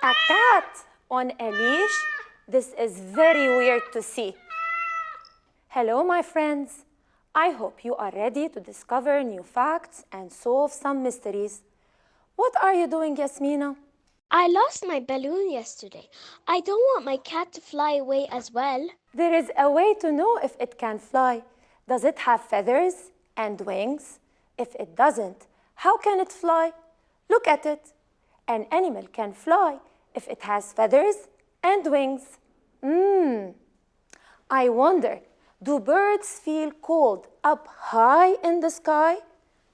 A cat on a leash? This is very weird to see. Hello, my friends. I hope you are ready to discover new facts and solve some mysteries. What are you doing, Yasmina? I lost my balloon yesterday. I don't want my cat to fly away as well. There is a way to know if it can fly. Does it have feathers and wings? If it doesn't, how can it fly? Look at it. An animal can fly if it has feathers and wings. I wonder, do birds feel cold up high in the sky?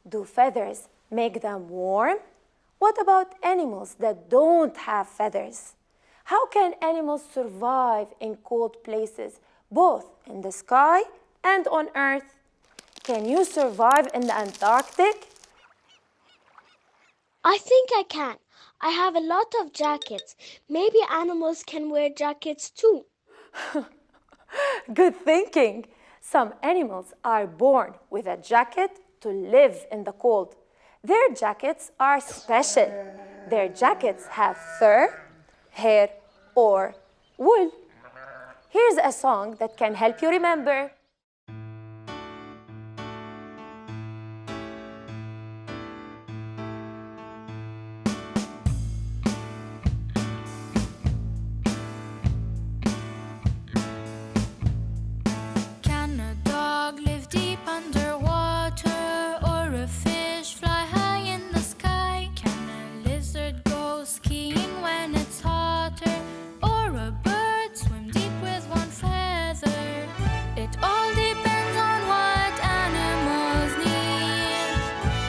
Do feathers make them warm? What about animals that don't have feathers? How can animals survive in cold places, both in the sky and on Earth? Can you survive in the Antarctic? I think I can. I have a lot of jackets. Maybe animals can wear jackets too. Good thinking. Some animals are born with a jacket to live in the cold. Their jackets are special. Their jackets have fur, hair, or wool. Here's a song that can help you remember. Can a dog live deep underwater, or a fish fly high in the sky? Can a lizard go skiing when it's hotter, or a bird swim deep with one feather? It all depends on what animals need.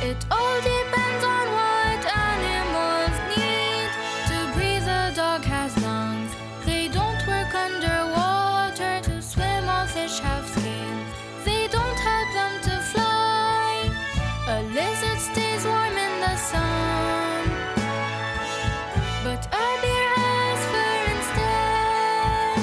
It all depends on what animals need. To breathe, a dog has lungs. They don't work underwater. To swim, all fish have scales. They don't help them to fly. A lizard stays warm in the sun, but a bear has fur instead.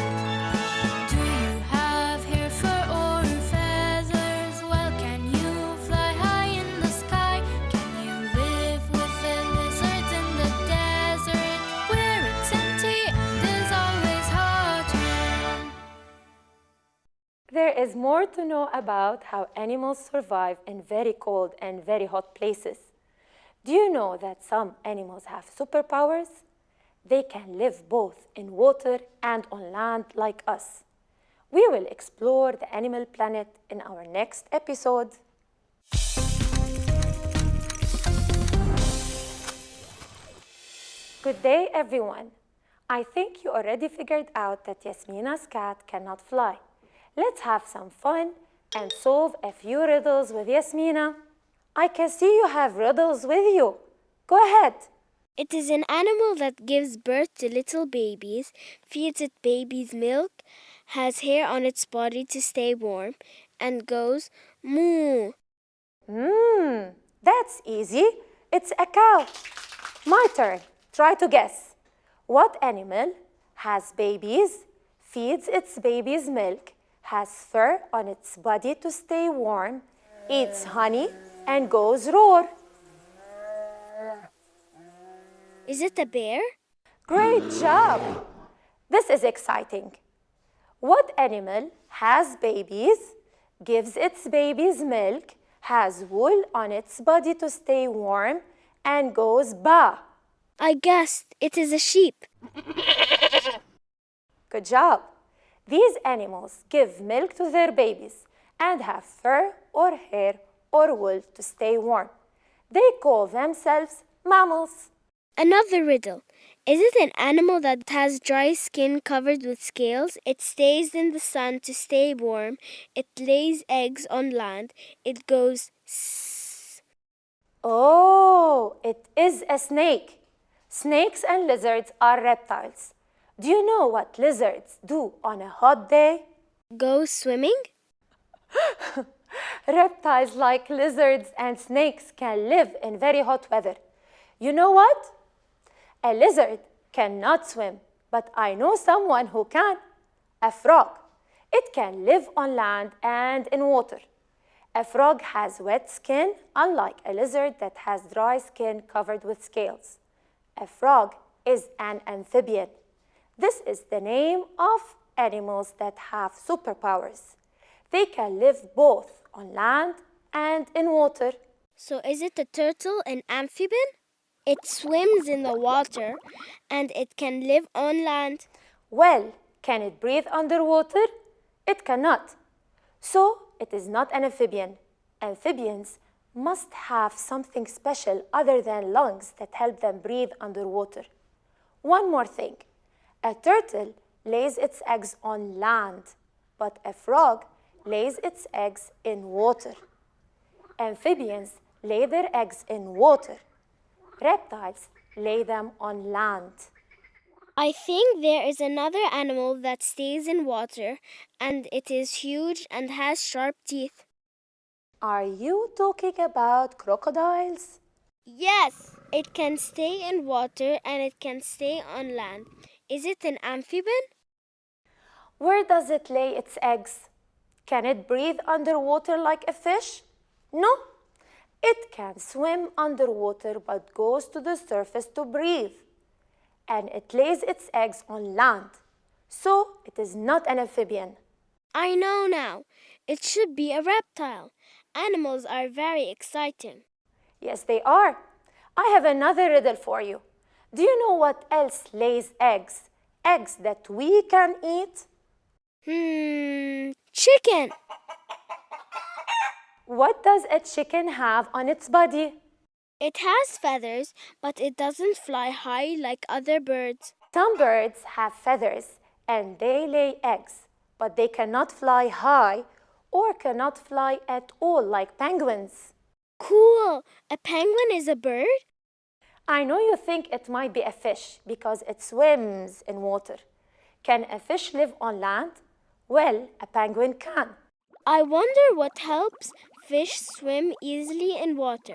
Do you have hair, fur, or feathers? Well, can you fly high in the sky? Can you live with the lizards in the desert, where it's empty and is always hotter? There is more to know about how animals survive in very cold and very hot places. Do you know that some animals have superpowers? They can live both in water and on land like us. We will explore the animal planet in our next episode. Good day, everyone. I think you already figured out that Yasmina's cat cannot fly. Let's have some fun and solve a few riddles with Yasmina. I can see you have riddles with you. Go ahead. It is an animal that gives birth to little babies, feeds its babies milk, has hair on its body to stay warm, and goes moo. That's easy. It's a cow. My turn. Try to guess. What animal has babies, feeds its babies milk, has fur on its body to stay warm, eats honey, and goes roar? Is it a bear? Great job! This is exciting. What animal has babies, gives its babies milk, has wool on its body to stay warm, and goes ba? I guessed it is a sheep. Good job. These animals give milk to their babies and have fur or hair or wool to stay warm. They call themselves mammals. Another riddle. Is it an animal that has dry skin covered with scales? It stays in the sun to stay warm. It lays eggs on land. It goes sss. Oh, it is a snake. Snakes and lizards are reptiles. Do you know what lizards do on a hot day? Go swimming? Reptiles like lizards and snakes can live in very hot weather. You know what? A lizard cannot swim, but I know someone who can. A frog. It can live on land and in water. A frog has wet skin, unlike a lizard that has dry skin covered with scales. A frog is an amphibian. This is the name of animals that have superpowers. They can live both on land and in water. So is it a turtle an amphibian? It swims in the water and it can live on land. Well, can it breathe underwater? It cannot. So it is not an amphibian. Amphibians must have something special other than lungs that help them breathe underwater. One more thing. A turtle lays its eggs on land, but a frog lays its eggs in water. Amphibians lay their eggs in water. Reptiles lay them on land. I think there is another animal that stays in water and it is huge and has sharp teeth. Are you talking about crocodiles? Yes, it can stay in water and it can stay on land. Is it an amphibian? Where does it lay its eggs? Can it breathe underwater like a fish? No. It can swim underwater but goes to the surface to breathe. And it lays its eggs on land. So it is not an amphibian. I know now. It should be a reptile. Animals are very exciting. Yes, they are. I have another riddle for you. Do you know what else lays eggs? Eggs that we can eat? Chicken. What does a chicken have on its body? It has feathers, but it doesn't fly high like other birds. Some birds have feathers and they lay eggs, but they cannot fly high or cannot fly at all like penguins. Cool. A penguin is a bird? I know you think it might be a fish because it swims in water. Can a fish live on land? Well, a penguin can. I wonder what helps fish swim easily in water.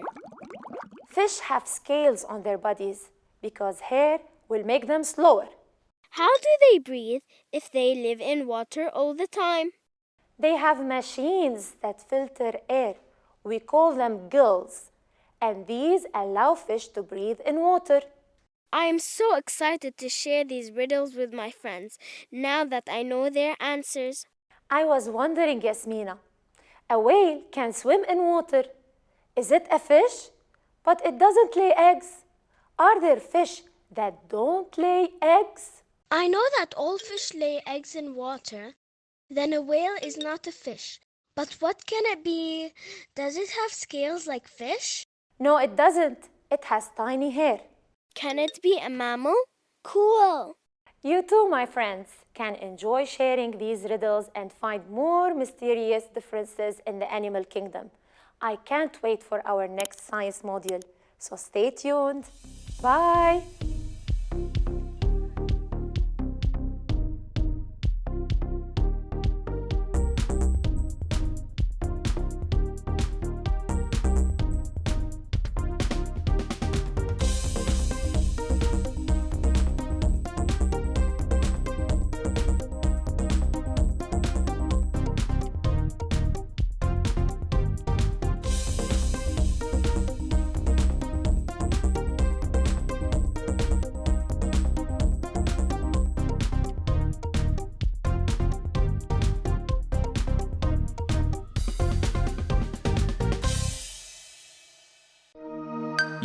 Fish have scales on their bodies because hair will make them slower. How do they breathe if they live in water all the time? They have machines that filter air. We call them gills, and these allow fish to breathe in water. I am so excited to share these riddles with my friends now that I know their answers. I was wondering, Yasmina, a whale can swim in water. Is it a fish? But it doesn't lay eggs. Are there fish that don't lay eggs? I know that all fish lay eggs in water. Then a whale is not a fish. But what can it be? Does it have scales like fish? No, it doesn't. It has tiny hair. Can it be a mammal? Cool! You too, my friends, can enjoy sharing these riddles and find more mysterious differences in the animal kingdom. I can't wait for our next science module, so stay tuned. Bye!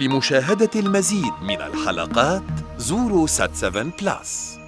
لمشاهدة المزيد من الحلقات زوروا سات7 بلس.